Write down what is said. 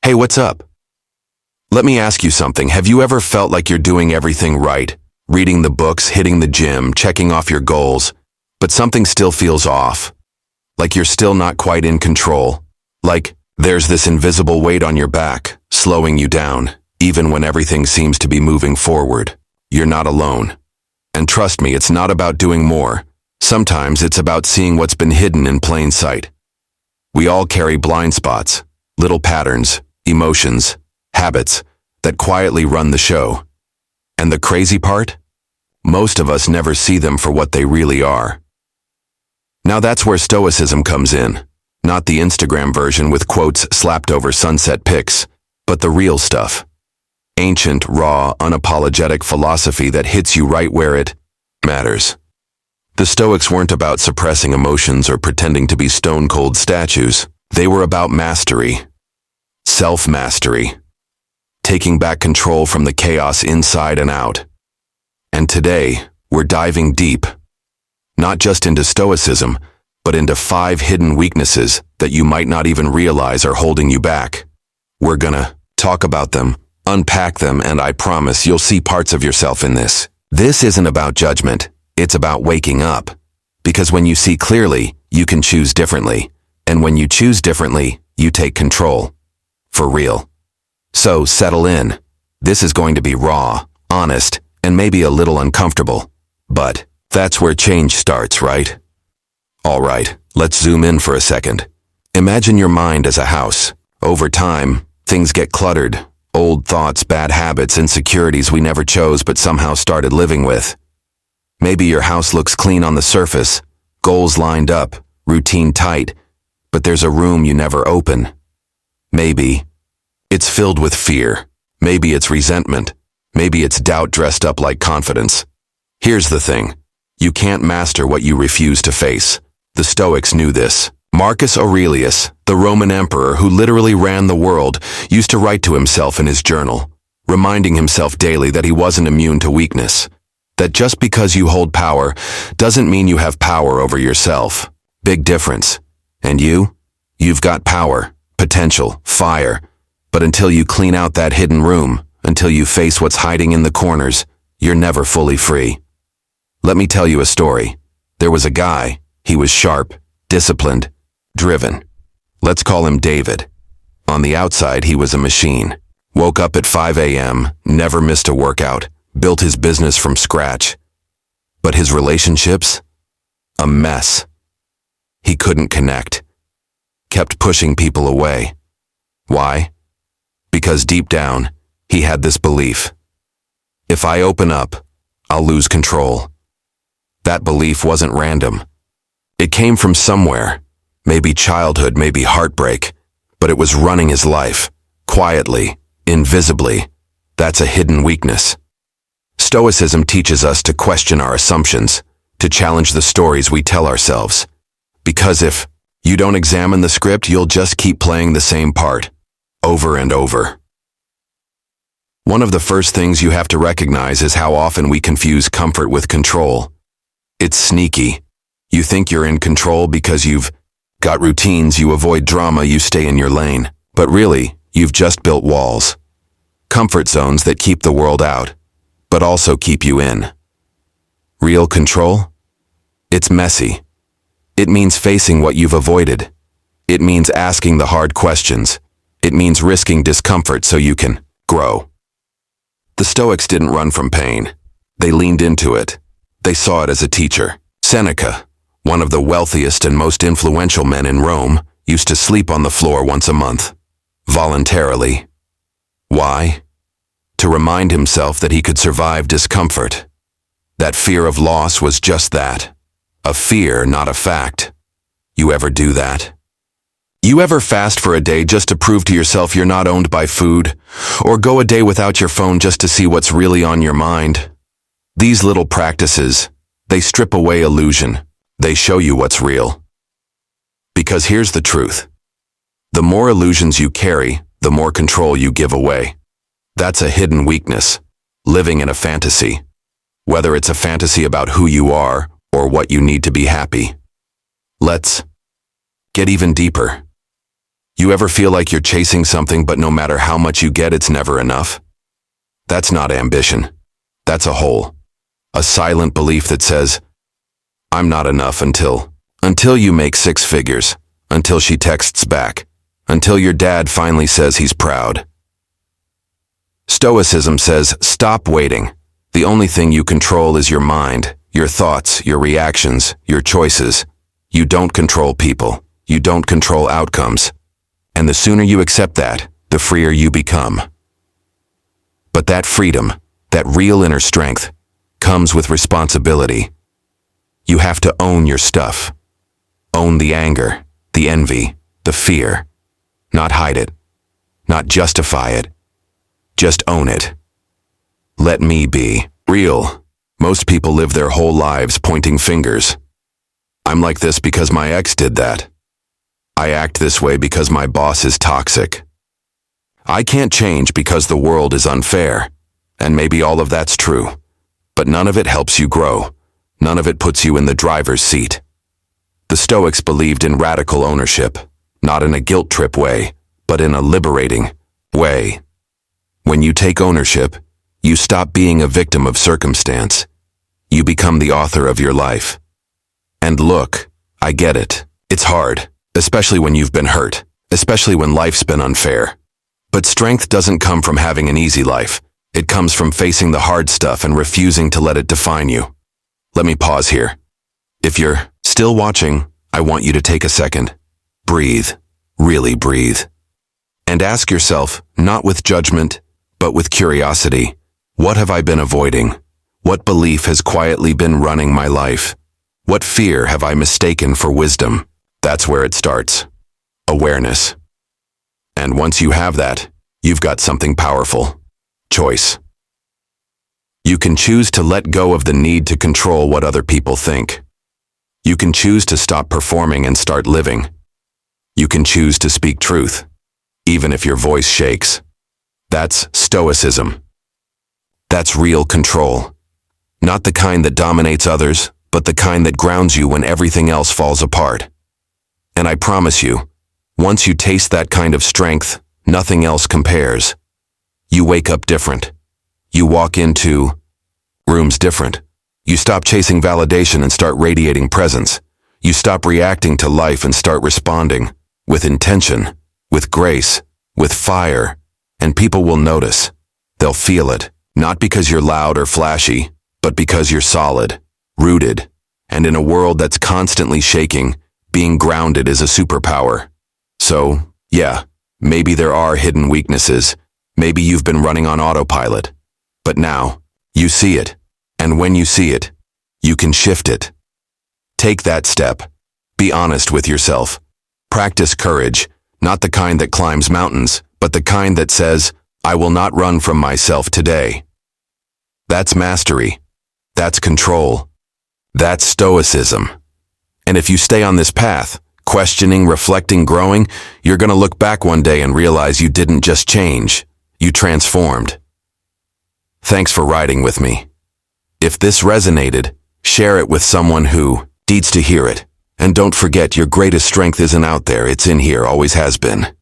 Hey, what's up? Let me ask you something. Have you ever felt like you're doing everything right? Reading the books, hitting the gym, checking off your goals, but something still feels off? Like you're still not quite in control? Like there's this invisible weight on your back, slowing you down, even when everything seems to be moving forward? You're not alone. And trust me, it's not about doing more. Sometimes it's about seeing what's been hidden in plain sight. We all carry blind spots, little patterns, emotions, habits that quietly run the show. And the crazy part? Most of us never see them for what they really are. Now that's where Stoicism comes in. Not the Instagram version with quotes slapped over sunset pics, but the real stuff. Ancient, raw, unapologetic philosophy that hits you right where it matters. The Stoics weren't about suppressing emotions or pretending to be stone-cold statues. They were about mastery. Self-mastery. Taking back control from the chaos inside and out. And today, we're diving deep. Not just into Stoicism, but into 5 hidden weaknesses that you might not even realize are holding you back. We're gonna talk about them, unpack them, and I promise you'll see parts of yourself in this. This isn't about judgment, it's about waking up. Because when you see clearly, you can choose differently. And when you choose differently, you take control. For real. So settle in. This is going to be raw, honest, and maybe a little uncomfortable. But that's where change starts, right? Alright, let's zoom in for a second. Imagine your mind as a house. Over time, things get cluttered. Old thoughts, bad habits, insecurities we never chose but somehow started living with. Maybe your house looks clean on the surface, goals lined up, routine tight, but there's a room you never open. Maybe it's filled with fear. Maybe it's resentment. Maybe it's doubt dressed up like confidence. Here's the thing. You can't master what you refuse to face. The Stoics knew this. Marcus Aurelius, the Roman emperor who literally ran the world, used to write to himself in his journal, reminding himself daily that he wasn't immune to weakness. That just because you hold power doesn't mean you have power over yourself. Big difference. And you've got power, potential, fire. But until you clean out that hidden room, until you face what's hiding in the corners, you're never fully free. Let me tell you a story. There was a guy. He was sharp, disciplined, driven. Let's call him David. On the outside, he was a machine. Woke up at 5 a.m., never missed a workout, built his business from scratch. But his relationships? A mess. He couldn't connect. Kept pushing people away. Why? Because deep down, he had this belief. If I open up, I'll lose control. That belief wasn't random. It came from somewhere, maybe childhood, maybe heartbreak, but it was running his life, quietly, invisibly. That's a hidden weakness. Stoicism teaches us to question our assumptions, to challenge the stories we tell ourselves. Because if you don't examine the script, you'll just keep playing the same part, over and over. One of the first things you have to recognize is how often we confuse comfort with control. It's sneaky. You think you're in control because you've got routines, you avoid drama, you stay in your lane. But really, you've just built walls. Comfort zones that keep the world out, but also keep you in. Real control? It's messy. It means facing what you've avoided. It means asking the hard questions. It means risking discomfort so you can grow. The Stoics didn't run from pain. They leaned into it. They saw it as a teacher. Seneca, one of the wealthiest and most influential men in Rome, used to sleep on the floor once a month, voluntarily. Why? To remind himself that he could survive discomfort. That fear of loss was just that. A fear, not a fact. You ever do that? You ever fast for a day just to prove to yourself you're not owned by food? Or go a day without your phone just to see what's really on your mind? These little practices, they strip away illusion. They show you what's real. Because here's the truth. The more illusions you carry, the more control you give away. That's a hidden weakness, living in a fantasy. Whether it's a fantasy about who you are or what you need to be happy. Let's get even deeper. You ever feel like you're chasing something, but no matter how much you get, it's never enough? That's not ambition. That's a hole. A silent belief that says, I'm not enough until you make 6 figures, until she texts back, until your dad finally says he's proud. Stoicism says, stop waiting. The only thing you control is your mind, your thoughts, your reactions, your choices. You don't control people. You don't control outcomes. And the sooner you accept that, the freer you become. But that freedom, that real inner strength, comes with responsibility. You have to own your stuff. Own the anger, the envy, the fear. Not hide it. Not justify it. Just own it. Let me be real. Most people live their whole lives pointing fingers. I'm like this because my ex did that. I act this way because my boss is toxic. I can't change because the world is unfair. And maybe all of that's true. But none of it helps you grow. None of it puts you in the driver's seat. The Stoics believed in radical ownership, not in a guilt trip way, but in a liberating way. When you take ownership, you stop being a victim of circumstance. You become the author of your life. And look, I get it. It's hard, especially when you've been hurt, especially when life's been unfair. But strength doesn't come from having an easy life. It comes from facing the hard stuff and refusing to let it define you. Let me pause here. If you're still watching, I want you to take a second. Breathe, really breathe. And ask yourself, not with judgment, but with curiosity, what have I been avoiding? What belief has quietly been running my life? What fear have I mistaken for wisdom? That's where it starts. Awareness. And once you have that, you've got something powerful. Choice. You can choose to let go of the need to control what other people think. You can choose to stop performing and start living. You can choose to speak truth, even if your voice shakes. That's Stoicism. That's real control. Not the kind that dominates others, but the kind that grounds you when everything else falls apart. And I promise you, once you taste that kind of strength, nothing else compares. You wake up different. You walk into rooms different. You stop chasing validation and start radiating presence. You stop reacting to life and start responding with intention, with grace, with fire, and people will notice. They'll feel it, not because you're loud or flashy, but because you're solid, rooted, and in a world that's constantly shaking, being grounded is a superpower. So, yeah, maybe there are hidden weaknesses. Maybe you've been running on autopilot. But now, you see it. And when you see it, you can shift it. Take that step. Be honest with yourself. Practice courage, not the kind that climbs mountains, but the kind that says, I will not run from myself today. That's mastery. That's control. That's Stoicism. And if you stay on this path, questioning, reflecting, growing, you're going to look back one day and realize you didn't just change, you transformed. Thanks for riding with me. If this resonated, share it with someone who needs to hear it. And don't forget, your greatest strength isn't out there, it's in here, always has been.